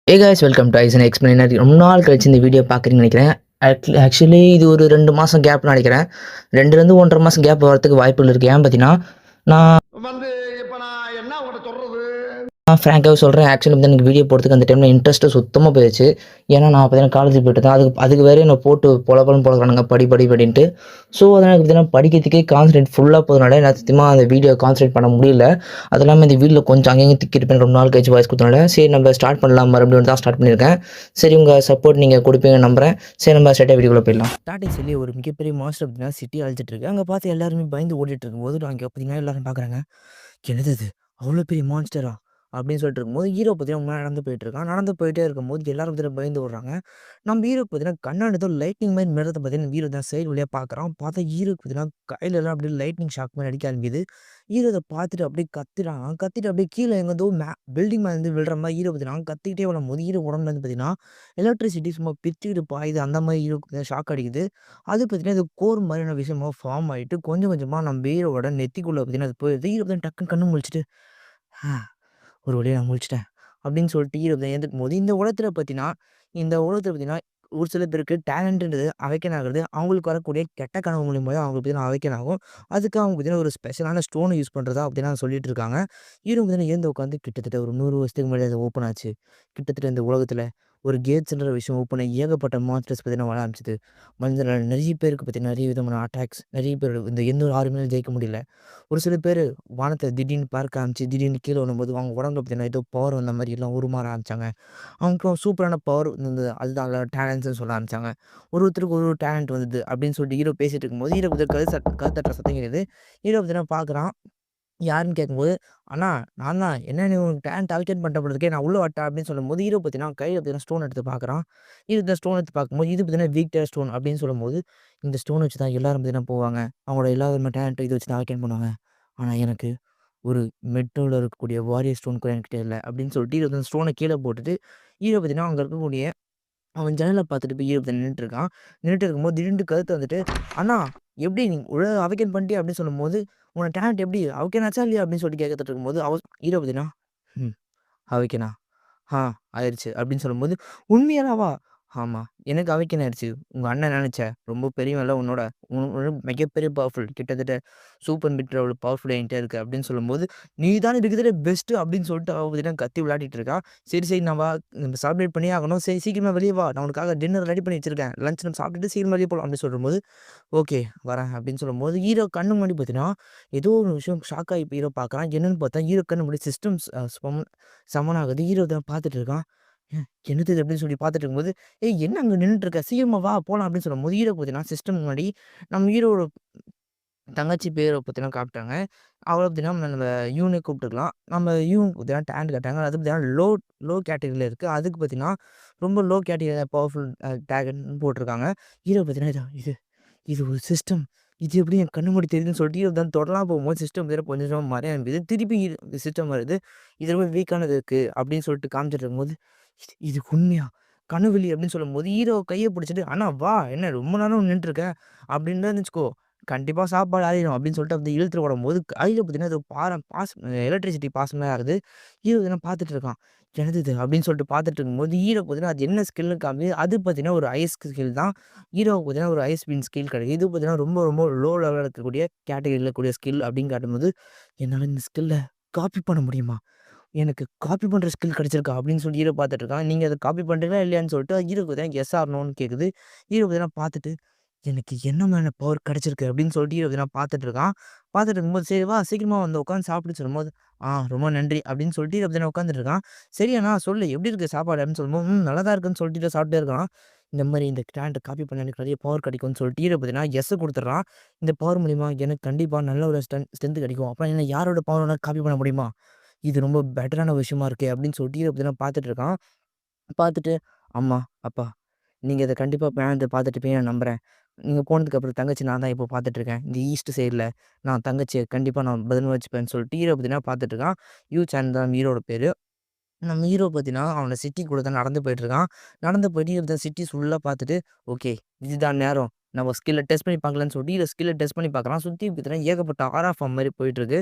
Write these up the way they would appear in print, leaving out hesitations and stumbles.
A guys welcome to Ison explainer. ரொம்ப நாள் கழிச்சு இந்த வீடியோ பார்க்குறீங்கன்னு நினைக்கிறேன். ஆக்சுவலி இது ஒரு 2 மாதம் கேப்னு நினைக்கிறேன். 2லேருந்து 1 1/2 மாதம் கேப் வரதுக்கு வாய்ப்புகள் இருக்குது. ஏன் பார்த்தீங்கன்னா, நான் வந்து இப்ப நான் என்ன உங்கள்ட்ட சொல்றது? நான் ஃப்ராங்காவே சொல்கிறேன். ஆக்சுவலி வந்து எனக்கு வீடியோ போடுறதுக்கு அந்த டைமில் இன்ட்ரெஸ்ட்டு சுத்தமாக போயிடுச்சு. ஏன்னா நான் பார்த்தீங்கன்னா காலேஜ் போயிட்டுருந்தேன். அதுக்கு வேற என்ன போட்டு பொலன்னு பொழக்குறானுங்க படின்ட்டு. ஸோ அதனால் எனக்கு பார்த்தீங்கன்னா படிக்கிறதுக்கே கான்சன்ட்ரேட் ஃபுல்லாக போகிறதுனால நான் சத்தியமாக அந்த வீடியோ கான்சன்ட்ரேட் பண்ண முடியல. அது இல்லாமல் இந்த வீடியோவில் கொஞ்சம் அங்கங்கே திக்கிருப்பேன். ரொம்ப நாள் கழிச்சு வாய்ஸ் கொடுத்தனால சரி நம்ம ஸ்டார்ட் பண்ணலாம் மறுபடியும் தான் ஸ்டார்ட் பண்ணியிருக்கேன். சரி உங்கள் சப்போர்ட் நீங்கள் கொடுப்பீங்கன்னு நம்புறேன். சரி நம்ம ஸ்ட்ரெயிட்டாக வீடியோக்குள்ள போயிடலாம். ஸ்டார்டிங் சொல்லி ஒரு மிகப்பெரிய மாஸ்டர் பார்த்தீங்கன்னா சிட்டி அழிச்சிட்டு இருக்கு. அங்கே பார்த்து எல்லாருமே பயந்து ஓடிட்டு இருக்கும்போது அங்கே பார்த்தீங்கன்னா எல்லாரும் பார்க்குறாங்க. என்னது இது? அவ்வளோ பெரிய மான்ஸ்டரா? அப்படின்னு சொல்லிட்டு இருக்கும்போது ஹீரோ பார்த்தீங்கன்னா முன்னாடி நடந்து போயிட்டுருக்கான். நடந்து போயிட்டே இருக்கும்போது எல்லாரும் பார்த்தீங்கன்னா பயந்து ஓடுறாங்க. நம்ம ஹீரோ பார்த்தீங்கன்னா கண்ணாடி ஏதோ லைட்னிங் மாரி மிர்றத பார்த்தீங்கன்னா ஹீரோ தான் சைடு வழியா பார்க்குறான். பார்த்தா ஹீரோக்கு பார்த்தீங்கன்னா கையிலலாம் அப்படியே லைட்னிங் ஷாக் மாரி அடிக்க ஆரம்பிக்குது. ஹீரோ இத பார்த்துட்டு அப்படியே கத்துறான். கத்திட்டு அப்படியே கீழ எங்கேருந்தோ பில்டிங் மேலேருந்து விழுற மாரி ஹீரோ பார்த்தீங்கன்னா கத்திக்கிட்டே வரும்போது ஹீரோ உடம்புலேருந்து பார்த்தீங்கன்னா எலக்ட்ரிசிட்டி சும்மா பிச்சுக்கிட்டு பாயுது. அந்த மாரி ஹீரோக்கு ஷாக் அடிக்குது. அது பார்த்தீங்கன்னா இது கோர் மாரியான விஷயமா ஃபார்ம் ஆயிட்டு கொஞ்சம் கொஞ்சமா நம்ம ஹீரோவோட நெத்திக்குள்ள பார்த்தீங்கன்னா அது போயிடுது. ஹீரோ பார்த்தீங்கன்னா டக்குன்னு கண்ணு முழிச்சுட்டு, "ஆ ஒரு வழியா நான் முழிச்சுட்டேன்." அப்படின்னு சொல்லிட்டு ஹீரோ எழுந்திருக்கும்போது, இந்த உலகத்தில பார்த்தீங்கன்னா, ஒரு சில பேருக்கு டேலண்ட்ன்றது அவைக்கன் ஆகுறது, அவங்களுக்கு வரக்கூடிய கெட்ட கனவு மூலியமா தான் அவங்களுக்கு பார்த்தீங்கன்னா அவைக்கன் ஆகும். அதுக்கு அவங்க பார்த்தீங்கன்னா ஒரு ஸ்பெஷலான ஸ்டோன யூஸ் பண்றதா அப்படின்னா சொல்லிட்டு இருக்காங்க. ஹீரோ பார்த்தீங்கன்னா எழுந்து உட்காந்து கிட்டத்தட்ட ஒரு 100 வருஷத்துக்கு முன்னாடி அது ஓப்பன் ஆச்சு. கிட்டத்தட்ட இந்த உலகத்தில ஒரு கேட்ஸ்ன்ற விஷயம் ஓப்பன் ஆகி ஏகப்பட்ட மான்ஸ்டர்ஸ் பார்த்தீங்கன்னா வர ஆரம்பிச்சது. மனிதர்கள் நெறைய பேருக்கு பார்த்தீங்கன்னா நெறைய விதமான அட்டாக்ஸ், நெறைய பேர் இந்த எந்த ஒரு ஆர்மியாலும் ஜெயிக்க முடியல. ஒரு சில பேரு வானத்த திடீர்னு பார்க்க ஆரம்பிச்சு, திடீர்னு கீழ விழும்போது அவங்க உடம்புல பார்த்தீங்கன்னா ஏதோ பவர் வந்த மாரி எல்லாம் உருமாற ஆரம்பிச்சாங்க. அவங்களுக்கும் சூப்பரான பவர் இருந்தது. அதுதான் டேலண்ட்ஸ்ன்னு சொல்ல ஆரம்பிச்சாங்க. ஒருத்தருக்கு ஒரு டேலண்ட் வந்தது அப்படின்னு சொல்லிட்டு ஹீரோ பேசிட்டு இருக்கும்போது, ஹீரோ கழுத்தட்டுற சத்தம் கேட்குது. ஹீரோ பார்த்தீங்கன்னா பார்க்குறான். யாருன்னு கேட்கும்போது, "அண்ணா நான் தான். என்ன நீ உனக்கு டேலண்ட் அலோகேட் பண்ணிட்ட போல இருக்கே. நான் உள்ள வரட்டா?" அப்படின்னு சொல்லும்போது, ஹீரோ பார்த்தீங்கன்னா கையில பார்த்தீங்கன்னா ஸ்டோன் எடுத்து பார்க்குறான். இந்த ஸ்டோன் எடுத்து பார்க்கும்போது, இது பார்த்தீங்கன்னா வீக்டர் ஸ்டோன் அப்படின்னு சொல்லும்போது, இந்த ஸ்டோன் வச்சு தான் எல்லாரும் பார்த்தீங்கன்னா போவாங்க. அவங்களோட எல்லா விதமான டேலண்ட்டும் இத வச்சு தான் அலோகேட் பண்ணுவாங்க. ஆனா எனக்கு ஒரு மெட்ரோல இருக்கக்கூடிய வாரியர் ஸ்டோன் கூட என்கிட்ட இல்ல. அப்படின்னு சொல்லிட்டு ஹீரோ அந்த ஸ்டோன கீழ போட்டுட்டு, ஹீரோ பார்த்தீங்கன்னா அங்க இருக்கக்கூடிய அவன் ஜன்னல பார்த்துட்டு போய் ஹீரோ நின்னுட்டு இருக்கான். நின்னுட்டு இருக்கும்போது திடீர்னு கழுத்து வந்துட்டு, "அண்ணா எப்படி நீ அவைக்கன் பண்ணிட்டியா?" அப்படின்னு சொல்லும்போது, "உன்னோட டேலண்ட் எப்படி அவைக்கன் ஆச்சா இல்லையா?" அப்படின்னு சொல்லிட்டு கேட்கத்துட்டு இருக்கும்போது, ஹீரோ பார்த்தீங்கன்னா, "ம் அவைக்கனா?" "ஆ ஆயிருச்சு." அப்படின்னு சொல்லும்போது, "உண்மையாவா?" "ஆமா. எனக்கு அவைக்கன் ஆயிடுச்சு. உங்க அண்ணன் நெனச்ச ரொம்ப பெரியவன்ல உன்னோட உன்னோட மிகப்பெரிய பவர்ஃபுல். கிட்டத்தட்ட சூப்பர் மீட்டர் அவ்வளோ பவர்ஃபுல் என்கிட்ட இருக்கு." அப்படின்னு சொல்லும்போது, "நீ தானே இருக்கிறதுலே பெஸ்ட்டு." அப்படின்னு சொல்லிட்டு அவ பார்த்தீங்கன்னா கத்தி விளையாடிட்டு இருக்கா. "சரி, சரி நான் வா நம்ம செலிப்ரேட் பண்ணியே ஆகணும். சரி சீக்கிரமா வெளிய வா. நான் உனக்காக டின்னர் ரெடி பண்ணி வச்சிருக்கேன். லஞ்ச் நம்ம சாப்பிட்டுட்டு சீக்கிரமா வெளிய போலாம்." அப்படின்னு சொல்லும்போது, "ஓகே வரேன்." அப்படின்னு சொல்லும்போது, ஹீரோ கண்ணு முன்னாடி பார்த்தீங்கன்னா, ஏதோ ஒரு விஷயம் ஷாக் ஆகி ஹீரோ பார்க்குறான். என்னன்னு பார்த்தா, ஹீரோ கண்ணு முன்னாடி சிஸ்டம்ஸ் சமன் ஆகுது. ஹீரோ இத பார்த்துட்டு இருக்கான். என்னது இது?" அப்படின்னு சொல்லி பார்த்துட்டு இருக்கும்போது, "ஏய் என்ன அங்க நின்னுட்டு இருக்க? சீக்கிரமா வா போலாம்." அப்படின்னு சொல்லும்போது, ஹீரோ பார்த்தீங்கன்னா சிஸ்டம் முன்னாடி நம்ம ஹீரோவோட தங்கச்சி பேர பார்த்தீங்கன்னா காமிட்டாங்க. அவள பார்த்தீங்கன்னா நம்ம யூன்னு கூப்பிட்டுக்கலாம். நம்ம யூன்னு பார்த்தீங்கன்னா டேலண்ட் காட்டாங்க. அது பார்த்தீங்கன்னா லோ லோ கேட்டகரில இருக்கு. அதுக்கு பார்த்தீங்கன்னா ரொம்ப லோ கேட்டகரி பவர்ஃபுல் டேகன்னு போட்டுருக்காங்க. ஹீரோ பார்த்தீங்கன்னா இது இது ஒரு சிஸ்டம். இது எப்படி என் கண்ணு முன்னாடி தெரியுதுன்னு சொல்லிட்டு இவன் தான் தொடலாம் போகும்போது சிஸ்டம் பார்த்தீங்கன்னா கொஞ்சம் கொஞ்சமா மறைய ஆரம்பிக்குது. திருப்பி சிஸ்டம் வருது. இது ரொம்ப வீக்கானது இருக்கு அப்படின்னு சொல்லிட்டு காமிச்சிட்டு இருக்கும்போது, இது உண்மையா? கனவுலி அப்படின்னு சொல்லும்போது ஹீரோ கைய பிடிச்சிட்டு, "அண்ணா வா! என்ன ரொம்ப நேரம் நின்னுட்டு இருக்க?" அப்படின்னு வச்சுக்கோ, கண்டிப்பா சாப்பாடு ஆறிரும் அப்படின்னு சொல்லிட்டு அப்படி இழுத்துட்டு ஓடும்போது, கையில பார்த்தீங்கன்னா ஏதோ எலக்ட்ரிசிட்டி பாஸ் மாரி ஆகுது. ஹீரோ இதெல்லாம் பார்த்துட்டு இருக்கான். "என்னது இது?" அப்படின்னு சொல்லிட்டு பார்த்துட்டு இருக்கும்போது, ஹீரோ பார்த்தீங்கன்னா அது என்ன ஸ்கில்ன்னு காமி அது பார்த்தீங்கன்னா ஒரு ஐஸ் ஸ்கில் தான். ஹீரோவுக்கு பார்த்தீங்கன்னா ஒரு ஐஸ் பீம் ஸ்கில் கிடைக்கும். இது பார்த்தீங்கன்னா ரொம்ப ரொம்ப லோ லெவல்ல இருக்கக்கூடிய கேட்டகரில இருக்கக்கூடிய ஸ்கில் அப்படின்னு காட்டும்போது, "என்னால இந்த ஸ்கில்ல காப்பி பண்ண முடியுமா? எனக்கு காப்பி பண்ற ஸ்கில் கிடைச்சிருக்கா?" அப்படின்னு சொல்லி ஹீரோ பார்த்துட்டு இருக்கான். நீங்க அத காப்பி பண்றீங்களா இல்லையான்னு சொல்லிட்டு ஹீரோக்கு பார்த்தீங்கன்னா எஸ் ஆர் நோன்னு கேட்குது. ஹீரோ பார்த்தீங்கன்னா பார்த்துட்டு, "எனக்கு என்ன மேல பவர் கிடைச்சிருக்கு?" அப்படின்னு சொல்லிட்டு ஹீரோ பார்த்தீங்கன்னா பார்த்துட்டு இருக்கான். பார்த்துட்டு இருக்கும்போது, "சரி வா சீக்கிரமா வந்து உட்காந்து சாப்பிடுன்னு" சொல்லும்போது, ரொம்ப நன்றி." அப்படின்னு சொல்லிட்டு ஹீரோ பார்த்தீங்கன்னா உட்காந்துட்டு இருக்கான். "சரி அண்ணா சொல்லு எப்படி இருக்கு சாப்பாடு?" அப்படின்னு சொல்லும்போது, நல்லா தான் இருக்குன்னு சொல்லிட்டு சாப்பிட்டே இருக்கான். இந்த மாரி இந்த டேலண்ட்ட காப்பி பண்ணா எனக்கு நெறைய பவர் கிடைக்கும்னு சொல்லிட்டு ஹீரோ பார்த்தீங்கன்னா எஸ் குடுத்துடுறான். இந்த பவர் மூலியமா எனக்கு கண்டிப்பா நல்ல ஒரு ஸ்ட்ரென்த் கிடைக்கும். அப்புறம் என்ன யாரோட பவர் வேணா காப்பி பண்ண முடியுமா? இது ரொம்ப பெட்டரான விஷயமா இருக்கே! அப்படின்னு சொல்லிட்டு இத பத்தி நான் பார்த்துட்டு இருக்கான். பார்த்துட்டு, "அம்மா, அப்பா நீங்க இத கண்டிப்பா மேலருந்து பார்த்துட்டுருப்பீங்கன்னு நான் நம்புறேன். நீங்க போனதுக்கப்புறம் தங்கச்சி நான் தான் இப்போ பார்த்துட்டுருக்கேன். இந்த ஈஸ்ட் சைட்ல நான் தங்கச்சிய கண்டிப்பா நான் பத்திரமா வச்சுப்பேன்னு" சொல்லிட்டு ஹீரோ பார்த்தீங்கன்னா பார்த்துட்டு இருக்கான். யூ சான் தான் ஹீரோட பேரு. நம்ம ஹீரோ பார்த்தீங்கன்னா, அவன சிட்டிக்குள்ள தான் நடந்து போயிட்டுருக்கான். நடந்து போயிட்டு இந்த சிட்டி ஃபுல்லா பார்த்துட்டு, "ஓகே. இதுதான் நேரம். நம்ம ஸ்கில்ல டெஸ்ட் பண்ணி பார்க்கலான்னு சொல்லிட்டு ஹீரோ ஸ்கில்ல டெஸ்ட் பண்ணி பார்க்குறான். சுத்தி பார்த்தீங்கன்னா ஏகப்பட்ட ஆரா ஃபார்ம் மாரி போயிட்டுருக்கு.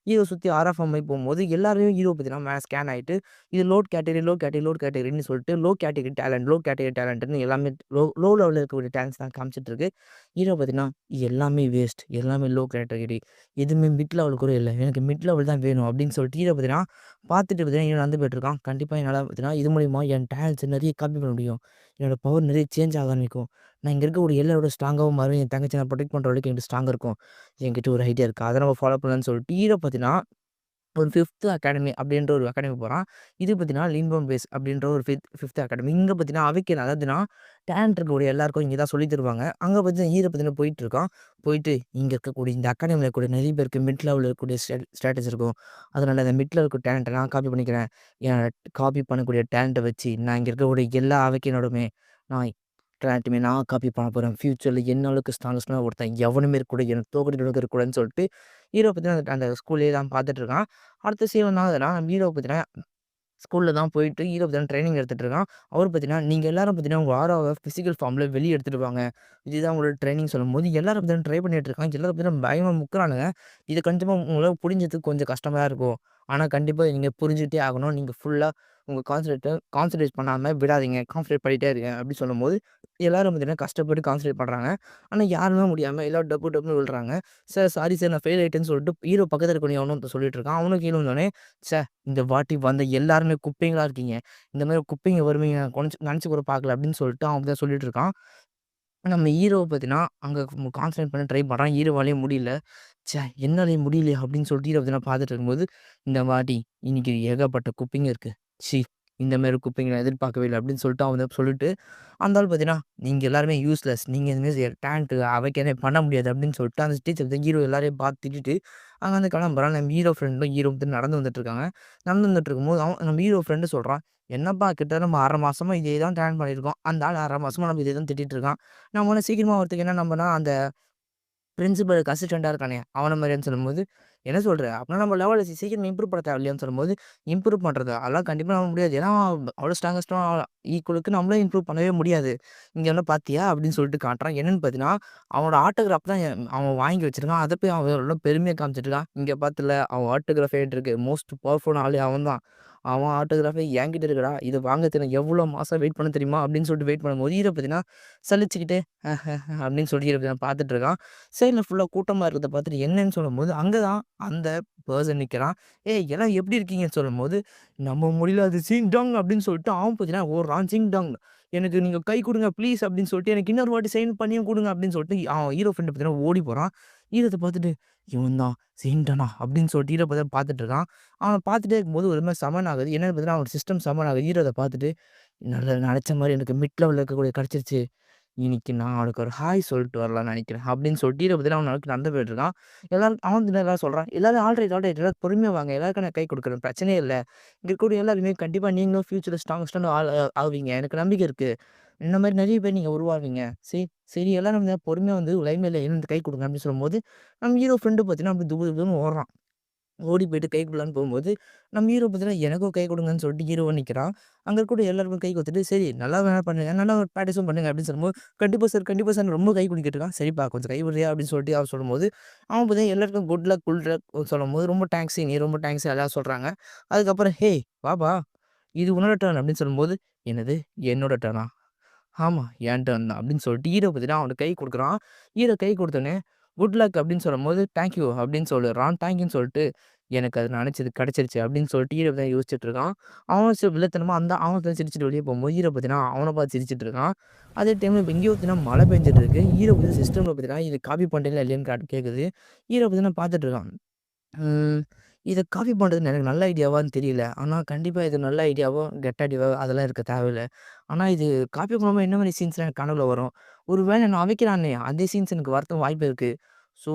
ஹீரோ சுத்தி ஆரா ஃபார்ம் மாரி போம்போது எல்லாரையும் ஹீரோ பார்த்தீங்கன்னா மேல ஸ்கேன் ஆயிட்டு, இது low category, low category, low கேட்டகரின்னு சொல்லிட்டு low category talent, low category டேலண்ட்ன்னு எல்லாமே லோ லெவல்ல இருக்கக்கூடிய டேலண்ட்ஸ் தான் காமிச்சிட்டு இருக்கு. ஹீரோ பார்த்தீங்கன்னா, எல்லாமே வேஸ்ட். எல்லாமே லோ கேட்டகரி. எதுவுமே மிட் லெவல் கூட இல்ல. எனக்கு மிட் லெவல் தான் வேணும் அப்படின்னு சொல்லிட்டு ஹீரோ பார்த்தீங்கன்னா, பார்த்துட்டு பார்த்தீங்கன்னா ஹீரோ நடந்து போயிட்டுருக்கான். கண்டிப்பா என்னால பார்த்தீங்கன்னா, இது மூலியமா என் டேலண்ட்ஸ் நெறைய காப்பி பண்ண முடியும். என்னோட பவர் நெறைய சேஞ்ச் ஆக ஆரம்பிக்கும். நான் இங்க இருக்கக்கூடிய எல்லாரோட ஸ்ட்ராங்காவும் மாறுவேன். என் தங்கச்சிய நான் புரொடெக்ட் பண்ற வரைக்கும் என்கிட்ட ஸ்ட்ராங்கா இருக்கும். என்கிட்ட ஒரு ஐடியா இருக்கு. அத நம்ம ஃபாலோ பண்ணலான்னு சொல்லிட்டு ஹீரோ பார்த்தீங்கன்னா, ஒரு 5த் அகாடமி அப்படின்ற ஒரு அகாடமி போறான். இது பார்த்தீங்கன்னா, லின்போம் பேஸ் அப்படின்ற ஒரு 5த் அகாடமி. இங்க பார்த்தீங்கன்னா, அவைக்கன் அதாவதுன்னா டேலண்ட் இருக்கக்கூடிய எல்லாருக்கும் இங்க தான் சொல்லி தருவாங்க. அங்க பார்த்தீங்கன்னா, ஹீரோ பார்த்தீங்கன்னா போயிட்டுருக்கான். போயிட்டு இங்க இருக்கக்கூடிய இந்த அகாடமில இருக்கக்கூடிய நெறைய பேருக்கு மிட் லெவல்ல இருக்கக்கூடிய ஸ்டேட்டஸ் இருக்கும். அதனால அந்த மிட்ல இருக்க டேலண்ட்ட நான் காப்பி பண்ணிக்கிறேன். என் காப்பி பண்ணக்கூடிய டேலண்ட்ட வச்சு நான் இங்க இருக்கக்கூடிய எல்லா அவைக்கனோடுமே நான் டேலண்ட்டுமே நான் காப்பி பண்ண போறேன். ஃபியூச்சர்ல என்ன அளவுக்கு ஸ்ட்ராங்கஸ்ட்டான ஒருத்தன் எவனுமே இருக்கக்கூடாது. எனக்கு தோக்கடிக்கிற அளவுக்கு இருக்கக்கூடாதுன்னு சொல்லிட்டு ஹீரோ பார்த்தீங்கன்னா, அந்த ஸ்கூல்லயே தான் பார்த்துட்டு இருக்கான். அடுத்த சீன் என்ன ஆகுதுன்னா, ஹீரோ பார்த்தீங்கன்னா ஸ்கூல்ல தான் போயிட்டு ஹீரோ பார்த்தீங்கன்னா ட்ரெய்னிங் எடுத்துட்டு இருக்கான். அவரு பார்த்தீங்கன்னா, நீங்க எல்லாரும் பார்த்தீங்கன்னா உங்க ஆராவ பிசிக்கல் ஃபார்ம்ல வெளிய எடுத்துட்டு வாங்க. இதுதான் உங்களோட ட்ரெய்னிங் சொல்லும்போது, எல்லாரும் பார்த்தீங்கன்னா ட்ரை பண்ணிட்டு இருக்காங்க. எல்லாரும் பார்த்தீங்கன்னா பயங்கரமா முக்குறானுங்க. இது கண்டிப்பா உங்களால புரிஞ்சதுக்கு கொஞ்சம் கஷ்டமா தான் இருக்கும். ஆனா கண்டிப்பா நீங்க புரிஞ்சுகிட்டே ஆகணும். நீங்க ஃபுல்லா உங்க கான்சன்ட்ரேட் பண்ணாம விடாதீங்க. கான்சன்ட்ரேட் பண்ணிட்டே இருங்க அப்படின்னு சொல்லும்போது, எல்லாரும் பார்த்தீங்கன்னா கஷ்டப்பட்டு கான்சன்ட்ரேட் பண்றாங்க. ஆனா யாருமே முடியாம எல்லாரும் டப்பு டப்புன்னு விழுறாங்க. சார் சாரி சார் நான் ஃபெயில் ஆயிட்டேன்னு சொல்லிட்டு ஹீரோ பக்கத்துல இருக்கவன் எவனோ ஒருத்தன் சொல்லிட்டு இருக்கான். அவனும் கீழ விழுந்தோனே, ச்சே! இந்த வாட்டி வந்த எல்லாருமே குப்பைங்களா இருக்கீங்க. இந்த மாரி குப்பைங்க வருவீங்க நெனச்சு கூட பார்க்கல அப்படின்னு சொல்லிட்டு அவன் அப்படிதான் சொல்லிட்டு இருக்கான். நம்ம ஹீரோவ பார்த்தீங்கன்னா, அங்க கான்சன்ட்ரேட் பண்ண ட்ரை பண்றான். ஹீரோவாலயும் முடியல. ச்சே! என்னாலயும் முடியலையே அப்படின்னு சொல்லிட்டு ஹீரோ பார்த்தீங்கன்னா பார்த்துட்டு இருக்கும்போது, இந்த வாட்டி இன்னைக்கு ஏகப்பட்ட குப்பைங்க இருக்கு. ச்சீ! இந்த மாரி குப்பைங்கள நான் எதிர்பார்க்கவே இல்ல அப்படின்னு சொல்லிட்டு அவன் வந்து சொல்லிட்டு, அந்த ஆள் பார்த்தீங்கன்னா, நீங்க எல்லாருமே யூஸ்லெஸ். நீங்க இந்த மாரி டேலண்ட் அவைக்கனே பண்ண முடியாது அப்படின்னு சொல்லிட்டு, அந்த டீச்சர் வந்து ஹீரோ எல்லாரையும் பார்த்து திட்டிட்டு, அங்க வந்து கிளம்புறான். நம்ம ஹீரோ ஃப்ரெண்டும் ஹீரோ வந்து நடந்து வந்துட்டு இருக்காங்க. நடந்து வந்துட்டு இருக்கும்போது, நம்ம ஹீரோ ஃப்ரெண்டு சொல்றான், "என்னப்பா கிட்டத்தட்ட நம்ம 1/2 மாசமா இதே தான் டேலண்ட் பண்ணியிருக்கோம். அந்த ஆள் 1/2 மாசமா நம்ம இதே தான் திட்டிட்டு இருக்கான். நம்ம என்ன சீக்கிரமா வரதுக்கு என்ன நம்பனா அந்த பிரின்சிபலுக்கு அசிஸ்டன்ட்டா இருக்கானே! அவன மாரியான்னு சொல்லும்போது, "என்ன சொல்ற? அப்பன்னா நம்ம லெவல சீக்கிரம் இம்ப்ரூவ் பண்ண தேவையில்லையான்னு?" சொல்லும்போது, "இம்ப்ரூவ் பண்றதா? அதெல்லாம் கண்டிப்பா நம்ம முடியாது. ஏன்னா, அவ்வளோ ஸ்ட்ராங்கஸ்ட்டா ஈக்குவலுக்கு நம்மளும் இம்ப்ரூவ் பண்ணவே முடியாது. இங்க என்ன பார்த்தியா?" அப்படின்னு சொல்லிட்டு காட்டுறான். என்னன்னு பார்த்தீங்கன்னா, அவனோட ஆட்டோகிராஃப் தான் அவன் வாங்கி வச்சிருக்கான். அத போய் அவன் எவ்வளோ பெருமையா காமிச்சிட்டு இருக்கான். "இங்க பாத்துல அவன் ஆட்டோகிராஃப் என்ட்ட இருக்கு. மோஸ்ட் பவர்ஃபுல்லான ஆளே அவன் தான். அவன் ஆட்டோகிராஃபே என்கிட்ட இருக்குடா. இத வாங்கறதுக்கு நான் எவ்வளோ மாசம் வெயிட் பண்ணேன் தெரியுமா?" அப்படின்னு சொல்லிட்டு வெயிட் பண்ணும்போது, ஹீரோ பார்த்தீங்கன்னா, சலிச்சுக்கிட்டு, அப்படின்னு சொல்லிட்டு ஹீரோ பார்த்துட்டு இருக்கான். சைடுல ஃபுல்லா கூட்டமா இருக்கிறத பார்த்துட்டு என்னன்னு சொல்லும்போது, அங்க தான் அந்த பெர்சன் நிக்கிறான். "ஏய் எல்லாம் எப்படி இருக்கீங்கன்னு?" சொல்லும்போது, "நம்ம முடியல அது சிங் டாங்" அப்படின்னு சொல்லிட்டு அவன் பார்த்தீங்கன்னா ஓடுறான். "சிங் டாங் எனக்கு நீங்க கை குடுங்க ப்ளீஸ்" அப்படின்னு சொல்லிட்டு, "எனக்கு இன்னொரு வாட்டி சைன் பண்ணியும் குடுங்க" அப்படின்னு சொல்லிட்டு அவன் ஹீரோ ஃப்ரெண்ட் பார்த்தீங்கன்னா ஓடி போறான். ஹீரோத்த பார்த்துட்டு, "இவன் தான் சிங்டனா" அப்படின்னு சொல்லிட்டு ஹீரோ பார்த்தா பார்த்துட்டு இருக்கான். அவன பார்த்துட்டே இருக்கும்போது ஒரு மாரி சமன் ஆகுது. என்னன்னு பார்த்தீங்கன்னா, அவன் சிஸ்டம் சமன் ஆகுது. ஹீரோ அத பார்த்துட்டு, நெனச்ச மாரி எனக்கு மிட் லெவல்ல இருக்கக்கூடிய கிடைச்சிருச்சு. இன்னைக்கு நான் அவனுக்கு ஒரு ஹாய் சொல்லிட்டு வரலான்னு நெனைக்கிறேன். அப்படின்னு சொல்லிட்டு ஹீரோ பார்த்தீங்கன்னா, அவன் நடந்து நடந்து போயிட்டுருக்கான். அவன் வந்து எல்லாரும் சொல்றான். எல்லாரும் ஆல்ரைட், ஆல்ரைட் எல்லாரும் பொறுமையா வாங்க. எல்லாருக்கும் நான் கை குடுக்குறேன். பிரச்சனையே இல்ல. இங்க இருக்கக்கூடிய எல்லாருமே கண்டிப்பா நீங்களும் ஃபியூச்சர்ல ஸ்ட்ராங்கஸ்ட்டான ஆவீங்க. எனக்கு நம்பிக்கை இருக்கு. இந்த மாரி நெறைய பேர் நீங்க உருவாவீங்க. சரி எல்லாரும் வந்து பொறுமையா வந்து லைன்மேன்ல எழுந்து கை குடுங்க அப்படின்னு சொல்லும்போது, நம்ம ஹீரோ ஃப்ரெண்ட் பார்த்தீங்கன்னா, அப்படி துபு துபுன்னு ஓடுறான். ஓடி போயிட்டு கை குடுக்கலான்னு போம்போது, நம்ம ஹீரோ பார்த்தீங்கன்னா, எனக்கும் கை குடுங்கன்னு சொல்லிட்டு ஹீரோவும் நிக்கிறான். அங்க இருக்கக்கூடிய எல்லாருக்கும் கை குடுத்துட்டு, "சரி நல்லா வேணா பண்ணுங்க. நல்லா பிராக்டிஸும் பண்ணுங்க" அப்படின்னு சொல்லும்போது, "கண்டிப்பா சார்" ரொம்ப கை குலுக்கிட்டு இருக்கான். "சரிப்பா கொஞ்சம் கை விடுறியா?" அப்படின்னு சொல்லிட்டு அவன் சொல்லும்போது, அவன் பார்த்தீங்கன்னா எல்லாருக்கும் குட் லக் சொல்லும்போது, "ரொம்ப தேங்க்ஸ் நீ ரொம்ப தேங்க்ஸ்" எல்லாரும் சொல்றாங்க. அதுக்கப்புறம், "ஹேய் வாப்பா, இது உன்னோட டர்ன்" அப்படின்னு சொல்லும்போது, "என்னது என்னோட டர்னா?" ஆமா. என் டர்ன் தான் அப்படின்னு சொல்லிட்டு ஹீரோ பார்த்தீங்கன்னா, அவனுக்கு கை குடுக்குறான். ஹீரோ கை குடுத்தோனே, குட் லக் அப்படின்னு சொல்லும்போது, தேங்க் யூ அப்படின்னு சொல்லிடுறான். தேங்க் யூன்னு சொல்லிட்டு, எனக்கு அது நெனச்சது கெடைச்சிருச்சு அப்படின்னு சொல்லிட்டு ஹீரோ தான் யோசிச்சுட்டு இருக்கான். அவன் வில்லத்தனமா அவன் சிரிச்சுட்டு வெளிய போம்போது, ஹீரோ பார்த்தீங்கன்னா, அவன பார்த்து சிரிச்சுட்டு இருக்கான். அதே டைம்ல இப்ப இங்கேயும் பார்த்தீங்கன்னா, மழை பெஞ்சுட்டு இருக்கு. ஹீரோ பார்த்தீங்கன்னா, சிஸ்டம்ல பார்த்தீங்கன்னா, இது காப்பி பண்றீங்களா இல்லையான்னு கேட்குது. ஹீரோ பார்த்தீங்கன்னா பார்த்துட்டு இருக்கான். ம். இத காப்பி பண்றது எனக்கு நல்ல ஐடியாவான்னு தெரியல. ஆனா கண்டிப்பா இது நல்ல ஐடியாவோ, கெட்ட ஐடியாவோ அதெல்லாம் இருக்க தேவையில்ல. ஆனா இது காப்பி பண்ணும்போது என்ன மாரி சீன்ஸ்லாம் எனக்கு கனவுல வரும்? ஒரு வேள நான் வைக்கிறானே, அதே சீன்ஸ் எனக்கு வரத்துக்கு வாய்ப்பு இருக்கு. ஸோ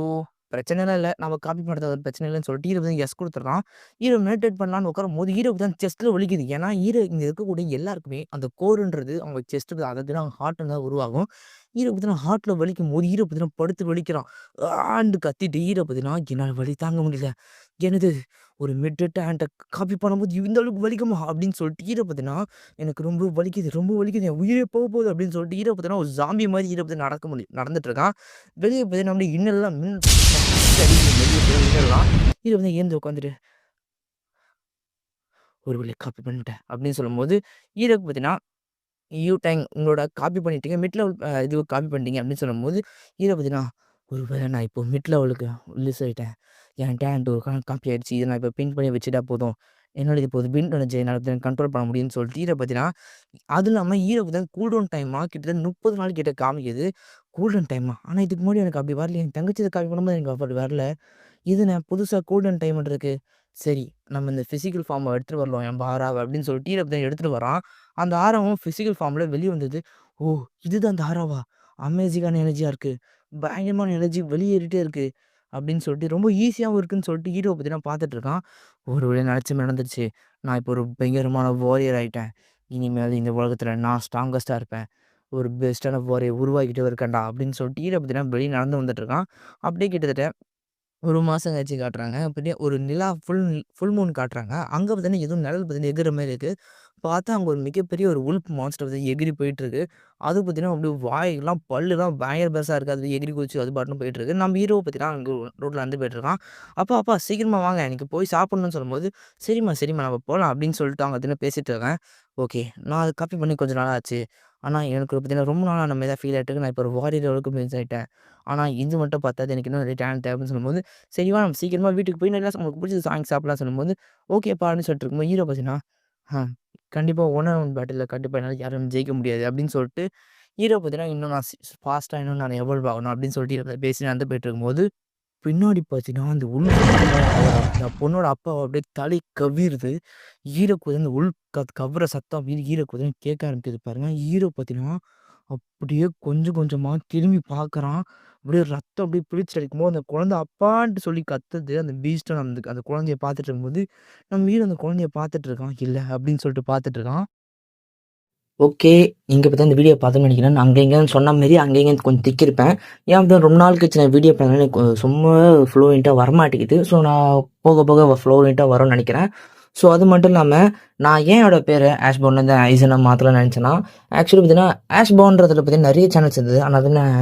பிரச்சனைலாம் இல்ல. நம்ம காப்பி பண்றது ஒரு பிரச்சனை இல்லன்னு சொல்லிட்டு ஹீரோ வந்து எஸ் குடுத்துடுறான். ஹீரோ மெடிடேட் பண்ணலான்னு உட்காரும்போது ஹீரோக்கு தான் செஸ்ட்ல வலிக்குது. ஏன்னா ஹீரோ இங்க இருக்கக்கூடிய எல்லாருக்குமே அந்த கோர்ன்றது அவங்க செஸ்ட்டுக்கு அதாவது அவங்க ஹார்ட்ல தான் உருவாகும். ஹீரோ பார்த்தீங்கன்னா ஹார்ட்ல வலிக்கும்போது ஹீரோ பார்த்தீங்கன்னா படுத்து வலிக்கிறான். ஆன்னு கத்திட்டு ஹீரோ பார்த்தீங்கன்னா, "என்னால வலி தாங்க முடியல. என்னது ஒரு மிட் டேலண்ட்ட காப்பி பண்ணும்போது இந்த அளவுக்கு வலிக்குமா? அப்படின்னு சொல்லிட்டு ஹீரோ பார்த்தீங்கன்னா, எனக்கு ரொம்ப வலிக்குது, ரொம்ப வலிக்குது. என் உயிரே போகுது அப்படின்னு சொல்லிட்டு ஹீரோ பார்த்தீங்கன்னா, ஒரு ஜாம்பி மாரி ஹீரோ பார்த்தீங்கன்னா நடந்துட்டு இருக்கான். வெளிய பார்த்தீங்கன்னா, அப்படியே இன்னல்லாம் அடிக்குது வெளிய போய் இன்னல்லாம். ஹீரோ வந்து எழுந்து உட்காந்துட்டு, "ஒரு வழியா காப்பி பண்ணிட்டேன்" அப்படின்னு சொல்லும்போது, ஹீரோக்கு பார்த்தீங்கன்னா யூ உங்களோட காப்பி பண்ணிட்டீங்க. மிட் லெவல் இது காப்பி பண்ணிட்டீங்க அப்படின்னு சொல்லும்போது, ஹீரோ பார்த்தீங்கன்னா, ஒரு வேளை நான் இப்போ மிட் லெவலுக்கு ரிலீஸ் ஆயிட்டேன். என் டேலண்ட் ஒரு காப்பி ஆயிடுச்சு. இத நான் இப்போ பின் பண்ணி வச்சுட்டா போதும். என்னோட இப்போ வின் எனர்ஜி என்னால கண்ட்ரோல் பண்ண முடியும்னு சொல்லிட்டு ஹீரோ பார்த்தீங்கன்னா, அதுவும் இல்லாம ஹீரோ பார்த்தீங்கன்னா கூல் டவுன் டைமா கிட்டத்தட்ட 30 நாள் கிட்ட காமிக்குது. கூல் டவுன் டைமா? ஆனா இதுக்கு முன்னாடி எனக்கு அப்படி வரலையே. என் தங்கச்சி இத காப்பி பண்ணும்போது எனக்கு அப்படி வரல. இது நான் புதுசா கூல் டவுன் டைம்ன்னு இருக்கு. சரி, நம்ம இந்த பிசிக்கல் ஃபார்ம எடுத்துட்டு வரலாம் என் ஆராவ அப்படின்னு சொல்லிட்டு ஹீரோ பார்த்தீங்கன்னா எடுத்துட்டு வரான். அந்த ஆரவும் பிசிக்கல் ஃபார்ம்ல வெளிய வந்தது. ஓ! இதுதான் அந்த ஆராவா? அமேசிங்கான எனர்ஜியா இருக்கு. பயங்கரமான எனர்ஜி வெளியேறிட்டே இருக்கு. அப்படின்னு சொல்லிட்டு ரொம்ப ஈஸியாவும் இருக்குன்னு சொல்லிட்டு ஹீரோ பார்த்தீங்கன்னா பார்த்துட்டு இருக்கான். ஒரு வழியா நெனச்சது நடந்துருச்சு. நான் இப்போ ஒரு பயங்கரமான வாரியர் ஆயிட்டேன். இனிமேல் இந்த உலகத்துல நான் ஸ்ட்ராங்கஸ்ட்டா இருப்பேன். ஒரு பெஸ்ட்டான வாரியர் உருவாக்கிட்டே இருக்கேன்டா அப்படின்னு சொல்லிட்டு ஹீரோ பார்த்தீங்கன்னா வெளிய நடந்து வந்துட்டு இருக்கான். அப்படியே கிட்டத்தட்ட 1 மாசம் கழிச்சு காட்டுறாங்க. அப்படியே ஒரு நிலா ஃபுல் மூன் காட்டுறாங்க. அங்க பார்த்தீங்கன்னா, ஏதோ நிழல் பார்த்தீங்கன்னா எகுற மாரி இருக்கு. பார்த்தா அங்க ஒரு மிகப்பெரிய ஒரு வுல்ஃப் மான்ஸ்டர் வந்து எகிறி போயிட்டுருக்கு. அது பார்த்தீங்கன்னா, அப்படியே வாயெல்லாம் பல்லுலாம் பயங்கர பெருசா இருக்கு. அது எகிறி குதிச்சு அது பாட்டுன்னு போயிட்டுருக்கு. நம்ம ஹீரோ பார்த்தீங்கன்னா, அங்க ரோட்ல நடந்து போயிட்டுருக்கான். "அப்பா, அப்பா சீக்கிரமா வாங்க. எனக்கு போய் சாப்பிடணும்னு" சொல்லும்போது, "சரிம்மா, சரிம்மா நம்ம போலாம்" அப்படின்னு சொல்லிட்டு அவங்க பார்த்தீங்கன்னா பேசிட்டு இருக்காங்க. ஓகே. நான் அத காப்பி பண்ணி கொஞ்ச நாள் ஆச்சு. ஆனா எனக்கு பார்த்தீங்கன்னா, ரொம்ப நாளா அந்த மாரி தான் ஃபீல் ஆயிட்டு இருக்கு. நான் இப்போ ஒரு வாரியர் அளவுக்கு பெருசு ஆயிட்டேன். ஆனா இது மட்டும் பத்தாது. எனக்கு இன்னும் நெறைய டேலண்ட் தேவைன்னு சொல்லும்போது, "சரி வா நம்ம சீக்கிரமா வீட்டுக்கு போய் நல்லா நமக்கு பிடிச்சது வாங்கி சாப்பிடலாம்னு" சொல்லும்போது, "ஓகேப்பா" அப்படின்னு சொல்லிட்டு இருக்கும்போது, ஹீரோ பார்த்தீங்கன்னா, கண்டிப்பா ஒன் ஆன் ஒன் பேட்டில்ல கண்டிப்பா என்னால யாரும் ஜெயிக்க முடியாது" அப்படின்னு சொல்லிட்டு, ஹீரோ பார்த்தீங்கன்னா, இன்னும் நான் ஃபாஸ்ட்டா இன்னும் நான் எவால்வ் ஆகணும் அப்படின்னு சொல்லிட்டு ஹீரோ பேசி நடந்து போயிட்டு இருக்கும்போது, பின்னாடி பார்த்தீங்கன்னா, அந்த உல்ஃப் அந்த பொண்ணோட அப்பாவ அப்படியே தலை கவ்விருது. ஹீரோக்கு வந்து அந்த உல்ஃப் கவ்வுற சத்தம் அப்படியே ஹீரோக்கு பார்த்தீங்கன்னா கேட்க ஆரம்பிக்குது பாருங்க. ஹீரோ பார்த்தீங்கன்னா, அப்படியே கொஞ்சம் கொஞ்சமா திரும்பி பார்க்குறான். அப்படியே ரத்தம் அப்படியே பீழ்ச்சி அடிக்கும்போது, அந்த குழந்தை அப்பான்ட்டு சொல்லி கத்துது. அந்த பீஸ்டும் அந்த அந்த குழந்தைய பார்த்துட்டு இருக்கும்போது, நம்ம ஹீரோ அந்த குழந்தைய பார்த்துட்டு இருக்கான். இல்ல அப்படின்னு சொல்லிட்டு பார்த்துட்டு இருக்கான். ஓகே. நீங்க இப்ப தான் இந்த வீடியோ பார்த்தோன்னு நெனைக்கிறேன். அங்க இங்கன்னு சொன்ன மாரி அங்க இங்கன்னு கொஞ்சம் திக்கிருப்பேன். ஏன் அப்டின்னா ரொம்ப நாள் கழிச்சு நான் வீடியோ பண்ணனால எனக்கு சும்மா ஃப்ளூயன்ட்டா வரமாட்டேங்குது. ஸோ நான் போக போக ஃப்ளூயன்ட்டா வரும்னு நெனைக்கிறேன். ஸோ அது மட்டும் இல்லாம, நான் ஏன் என்னோட பேர ஆஷ்பவுன்லேருந்து ஐசனா மாத்தலாம்னு நெனச்சேன்னா, ஆக்சுவலி பார்த்தீங்கன்னா, ஆஷ்பவுன்றதுல பார்த்தீங்கன்னா நெறைய சேனல்ஸ் இருந்தது. ஆனா அது நான்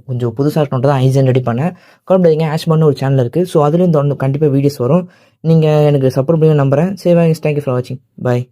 கொஞ்சம் புதுசா இருக்கணுன்ட்டு தான் ஐசன் ரெடி பண்ணேன். கவலைப்படாதீங்க ஆஷ்பவுன்னு ஒரு சேனல் இருக்கு. ஸோ அதுலயும் கண்டிப்பா வீடியோஸ் வரும். நீங்க எனக்கு சப்போர்ட் பண்ணுவீங்கன்னு நம்புறேன். சரி தேங்க் யூ ஃபார் வாட்சிங். பாய்.